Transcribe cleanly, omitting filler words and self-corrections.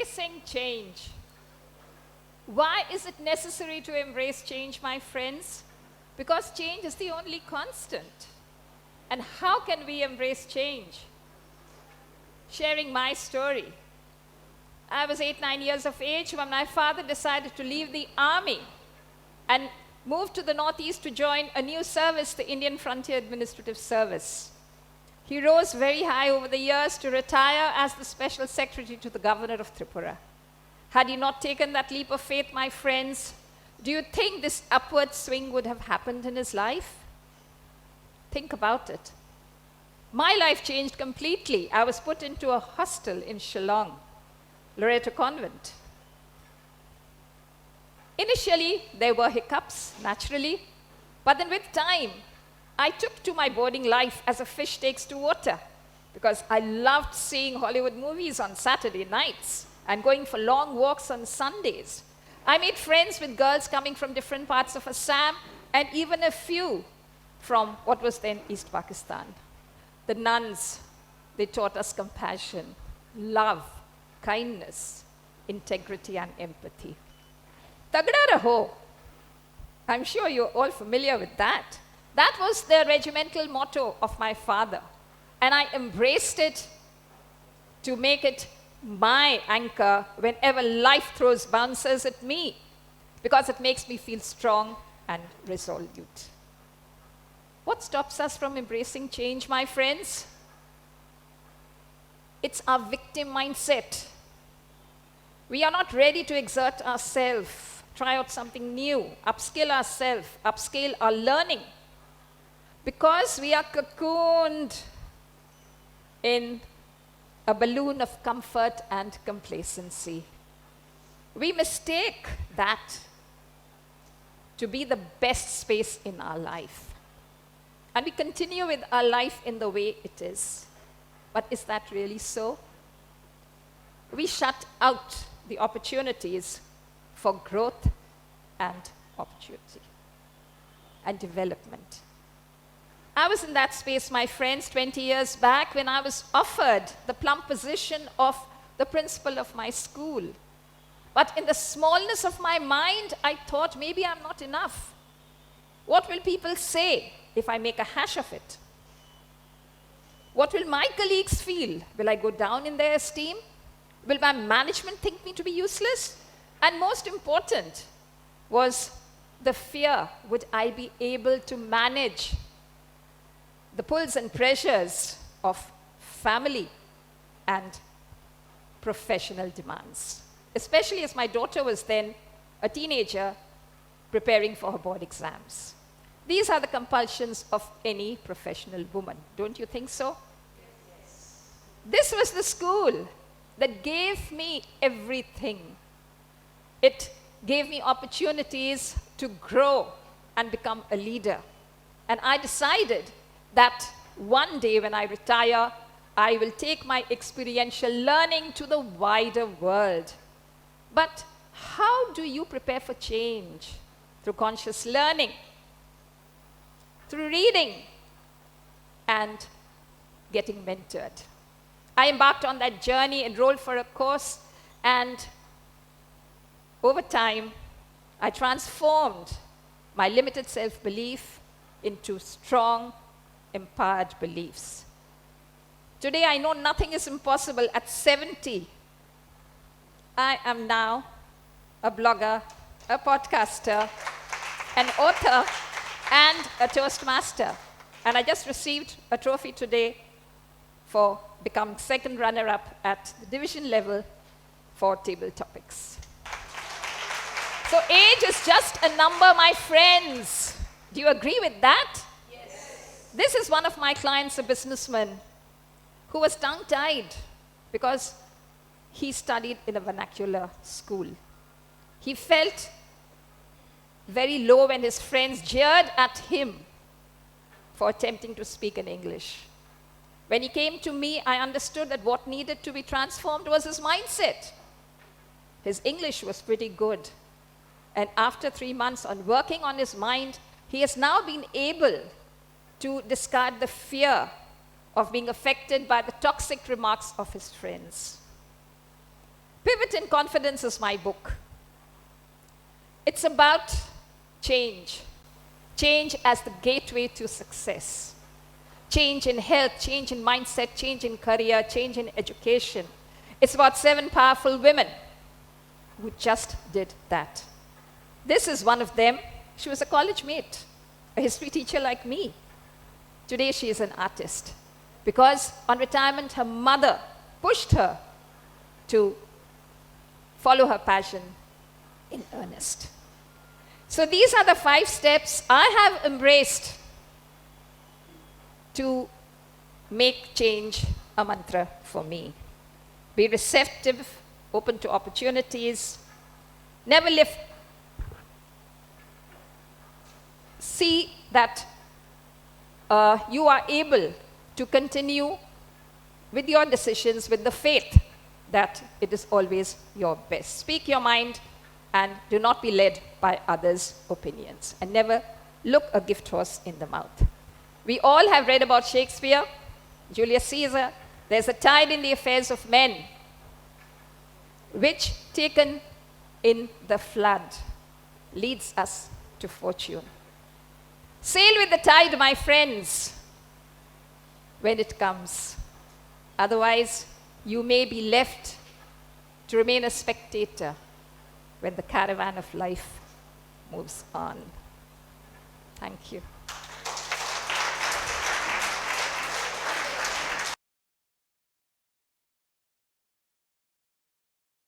Embracing change. Why is it necessary to embrace change, my friends? Because change is the only constant. And how can we embrace change? Sharing my story. I was 8-9 years of age when my father decided to leave the army and moved to the northeast to join a new service, the Indian Frontier Administrative Service. He rose very high over the years to retire as the special secretary to the governor of Tripura. Had he not taken that leap of faith, my friends, do you think this upward swing would have happened in his life? Think about it. My life changed completely. I was put into a hostel in Shillong, Loreto Convent. Initially, there were hiccups, naturally, but then with time, I took to my boarding life as a fish takes to water, because I loved seeing Hollywood movies on Saturday nights and going for long walks on Sundays. I made friends with girls coming from different parts of Assam and even a few from what was then East Pakistan. The nuns, they taught us compassion, love, kindness, integrity, and empathy. Tagda raho. I'm sure you're all familiar with that. That was the regimental motto of my father. And I embraced it to make it my anchor whenever life throws bouncers at me, because it makes me feel strong and resolute. What stops us from embracing change, my friends? It's our victim mindset. We are not ready to exert ourselves, try out something new, upskill ourselves, upscale our learning, because we are cocooned in a balloon of comfort and complacency. We mistake that to be the best space in our life. And we continue with our life in the way it is. But is that really so? We shut out the opportunities for growth and opportunity and development. I was in that space, my friends, 20 years back when I was offered the plump position of the principal of my school. But in the smallness of my mind, I thought maybe I'm not enough. What will people say if I make a hash of it? What will my colleagues feel? Will I go down in their esteem? Will my management think me to be useless? And most important was the fear, would I be able to manage the pulls and pressures of family and professional demands, especially as my daughter was then a teenager preparing for her board exams. These are the compulsions of any professional woman. Don't you think so? Yes. This was the school that gave me everything. It gave me opportunities to grow and become a leader. And I decided that one day when I retire, I will take my experiential learning to the wider world. But how do you prepare for change? Through conscious learning, through reading, and getting mentored. I embarked on that journey, enrolled for a course, and over time, I transformed my limited self-belief into strong, empowered beliefs. Today, I know nothing is impossible. At 70, I am now a blogger, a podcaster, an author, and a Toastmaster. And I just received a trophy today for becoming second runner-up at the division level for table topics. So age is just a number, my friends. Do you agree with that? Yes. This is one of my clients, a businessman, who was tongue-tied because he studied in a vernacular school. He felt very low when his friends jeered at him for attempting to speak in English. When he came to me, I understood that what needed to be transformed was his mindset. His English was pretty good. And after 3 months on working on his mind, he has now been able to discard the fear of being affected by the toxic remarks of his friends. Pivoting in Confidence is my book. It's about change. Change as the gateway to success. Change in health, change in mindset, change in career, change in education. It's about 7 powerful women who just did that. This is one of them. She was a college mate, a history teacher like me. Today she is an artist because on retirement her mother pushed her to follow her passion in earnest. So these are the 5 steps I have embraced to make change a mantra for me. Be receptive, open to opportunities, never lift. See that you are able to continue with your decisions with the faith that it is always your best. Speak your mind and do not be led by others' opinions. And never look a gift horse in the mouth. We all have read about Shakespeare, Julius Caesar. There's a tide in the affairs of men, which, taken in the flood, leads us to fortune. Sail with the tide, my friends, when it comes. Otherwise, you may be left to remain a spectator when the caravan of life moves on. Thank you.